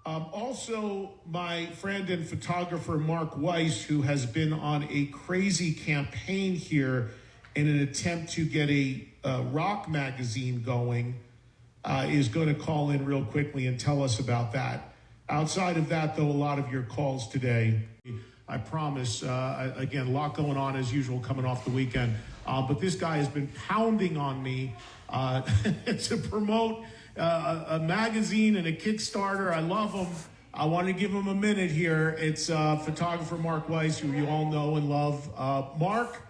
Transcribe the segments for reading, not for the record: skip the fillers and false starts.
Also, my friend and photographer, Mark Weiss, who has been on a crazy campaign here in an attempt to get a rock magazine going, is going to call in real quickly and tell us about that. Outside of that, though, a lot of your calls today, I promise, again, a lot going on as usual coming off the weekend. But this guy has been pounding on me to promote a magazine and a Kickstarter. I love him. I want to give him a minute here. It's photographer Mark Weiss, who you all know and love. Mark,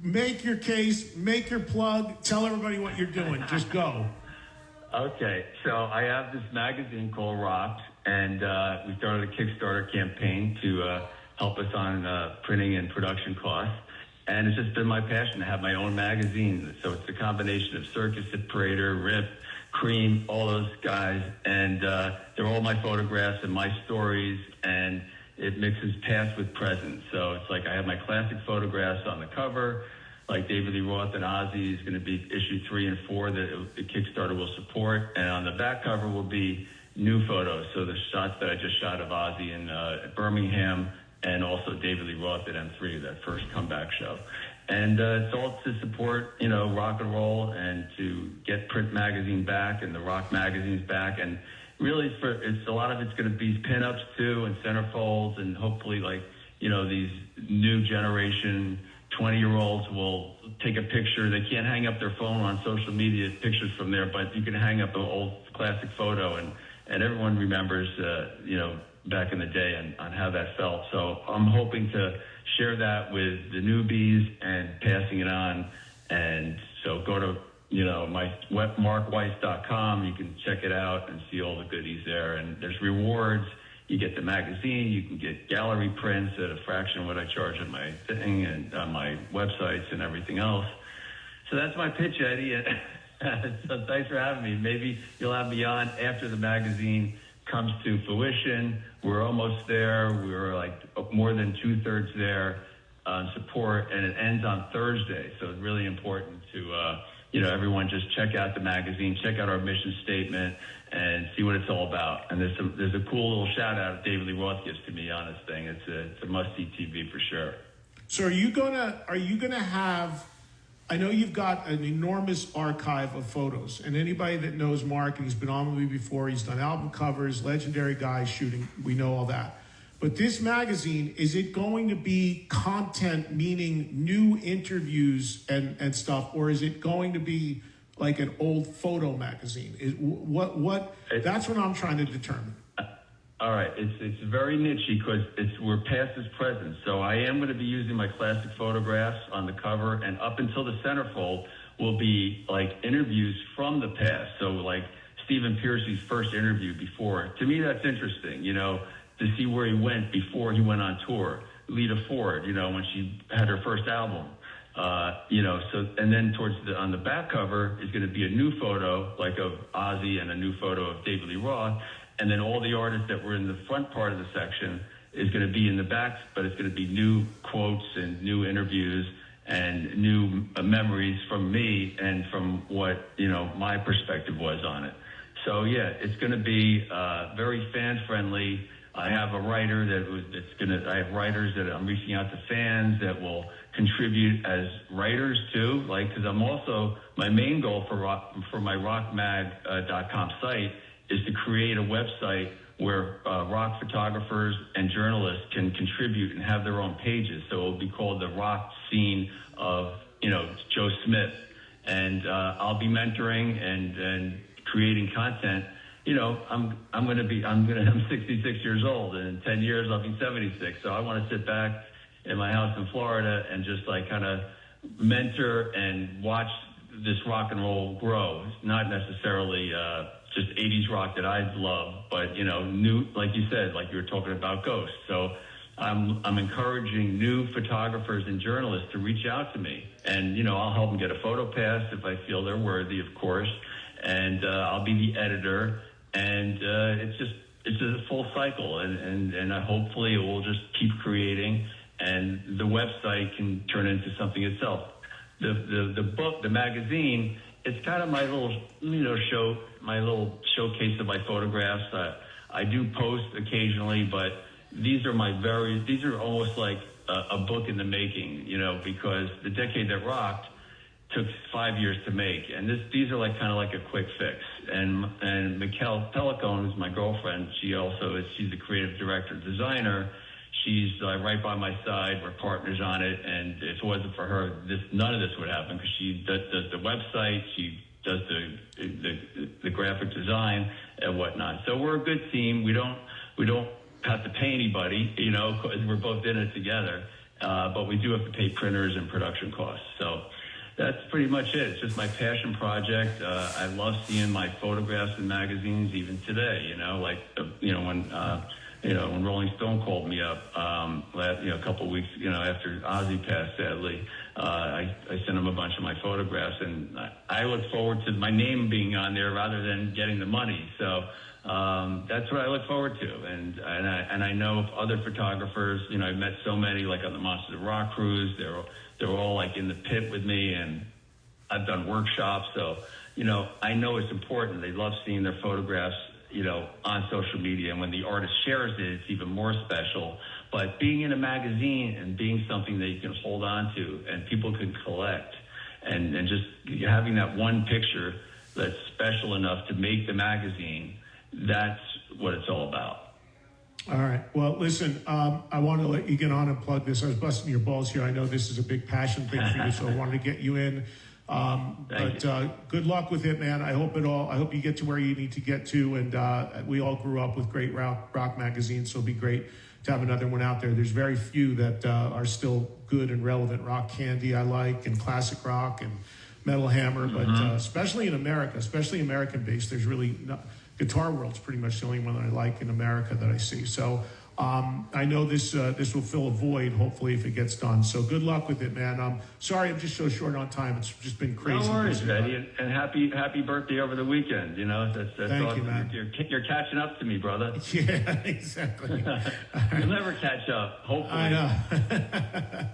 make your case, make your plug, tell everybody what you're doing. Just go. Okay, so I have this magazine called ROCKED, and we started a Kickstarter campaign to help us on printing and production costs. And it's just been my passion to have my own magazine. So it's a combination of Circus, Hit Parader, Rip, Cream, all those guys. And they're all my photographs and my stories. And it mixes past with present. So it's like I have my classic photographs on the cover, like David Lee Roth and Ozzy is going to be issue 3 and 4 that the Kickstarter will support. And on the back cover will be new photos. So the shots that I just shot of Ozzy in Birmingham, and also David Lee Roth at M3, that first comeback show. And it's all to support, rock and roll and to get print magazine back and the rock magazines back. And really, it's a lot of it's going to be pinups too and centerfolds, and hopefully these new generation 20-year-olds will take a picture. They can't hang up their phone on social media pictures from there, but you can hang up an old classic photo, and everyone remembers, back in the day on how that felt. So I'm hoping to share that with the newbies and passing it on. And so go to, my web, markweiss.com. You can check it out and see all the goodies there. And there's rewards. You get the magazine. You can get gallery prints at a fraction of what I charge on my thing and on my websites and everything else. So that's my pitch, Eddie. So thanks for having me. Maybe you'll have me on after the magazine comes to fruition. We're almost there. We're like more than 2/3 there on support, and it ends on Thursday. So it's really important to, everyone just check out the magazine, check out our mission statement, and see what it's all about. And there's a cool little shout out David Lee Roth gives to me on this thing. It's a must-see TV for sure. So are you gonna have? I know you've got an enormous archive of photos, and anybody that knows Mark, and he's been on with me before, he's done album covers, legendary guy shooting, we know all that. But this magazine, is it going to be content, meaning new interviews and stuff, or is it going to be like an old photo magazine? That's what I'm trying to determine. All right, it's very nichey because we're past its present. So I am going to be using my classic photographs on the cover, and up until the centerfold will be like interviews from the past. So like Stephen Pearcy's first interview before. To me, that's interesting, to see where he went before he went on tour. Lita Ford, when she had her first album. So, and then on the back cover is going to be a new photo, like of Ozzy, and a new photo of David Lee Roth. And then all the artists that were in the front part of the section is going to be in the back, but it's going to be new quotes and new interviews and new memories from me and from what, my perspective was on it. So, yeah, it's going to be very fan-friendly. I have a writer I have writers that I'm reaching out to fans that will contribute as writers too, because I'm also, my main goal for my rockmag.com site is to create a website where rock photographers and journalists can contribute and have their own pages. So it'll be called the Rock Scene of, Joe Smith. And I'll be mentoring and creating content. I'm 66 years old, and in 10 years I'll be 76. So I want to sit back in my house in Florida and just kind of mentor and watch this rock and roll grow. It's not necessarily just 80s rock that I love, but new, like you said, like you were talking about Ghost. So I'm encouraging new photographers and journalists to reach out to me, and I'll help them get a photo pass if I feel they're worthy, of course, and I'll be the editor, and it's just a full cycle, and hopefully it will just keep creating, and the website can turn into something itself. The book, the magazine, it's kind of my little, my little showcase of my photographs. I do post occasionally, but these are almost like a book in the making, because The Decade That Rocked took 5 years to make, and these are kind of like a quick fix. And Mikkel Pelicone, who's my girlfriend, she's the creative director, designer. She's right by my side. We're partners on it, and if it wasn't for her, none of this would happen, because she does the website, she does the graphic design and whatnot. So we're a good team. We don't have to pay anybody, because we're both in it together. But we do have to pay printers and production costs. So that's pretty much it. It's just my passion project. I love seeing my photographs in magazines, even today. When Rolling Stone called me up, a couple of weeks, after Ozzy passed, sadly, I sent him a bunch of my photographs, and I look forward to my name being on there rather than getting the money. So that's what I look forward to. And I know of other photographers. I've met so many, on the Monsters of Rock cruise. They're all in the pit with me, and I've done workshops. So I know it's important. They love seeing their photographs on social media, and when the artist shares it, it's even more special. But being in a magazine and being something that you can hold on to and people can collect, and just having that one picture that's special enough to make the magazine, that's what it's all about. All right. Well, listen, I want to let you get on and plug this. I was busting your balls here. I know this is a big passion thing for you, so I wanted to get you in. Good luck with it, man. I hope you get to where you need to get to. And we all grew up with great rock magazines, so it'll be great to have another one out there. There's very few that are still good and relevant. Rock Candy I like, and Classic Rock, and Metal Hammer. But especially in America, especially American-based, there's really not, Guitar World's pretty much the only one that I like in America that I see. So I know this will fill a void, hopefully, if it gets done. So good luck with it, man. Sorry I'm just so short on time. It's just been crazy. No worries, Eddie, and happy birthday over the weekend. That's Thank awesome. you, man. You're catching up to me, brother. Yeah, exactly. You'll never catch up, hopefully. I know.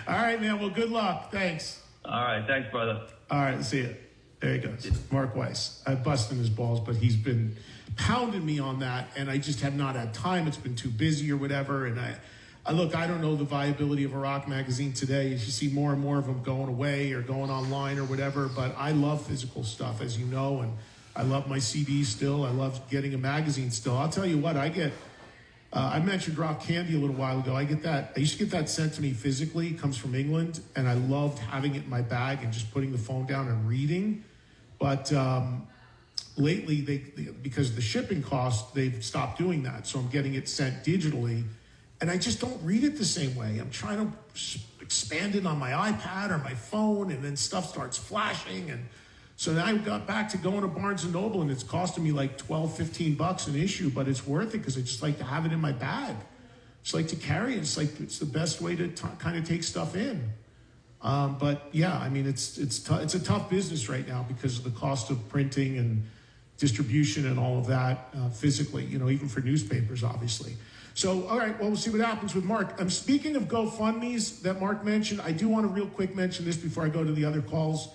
All right, man. Well, good luck. Thanks. All right. Thanks, brother. All right. See you. There he goes. Mark Weiss. I busted his balls, but he's been pounding me on that, and I just have not had time. It's been too busy or whatever. And I look, I don't know the viability of a rock magazine today. You see more and more of them going away or going online or whatever. But I love physical stuff, as you know, and I love my CDs still. I love getting a magazine still. I'll tell you what, I get. I mentioned Rock Candy a little while ago. I used to get that sent to me physically. It comes from England, and I loved having it in my bag and just putting the phone down and reading. But lately, because of the shipping cost, they've stopped doing that. So I'm getting it sent digitally, and I just don't read it the same way. I'm trying to expand it on my iPad or my phone, and then stuff starts flashing. And so now I got back to going to Barnes & Noble, and it's costing me like $12-15 an issue, but it's worth it because I just like to have it in my bag. Just like to carry it. It's the best way to kind of take stuff in. But yeah, I mean, it's a tough business right now because of the cost of printing and distribution and all of that physically, even for newspapers, obviously. So, all right, well, we'll see what happens with Mark. Speaking of GoFundMes that Mark mentioned, I do want to real quick mention this before I go to the other calls.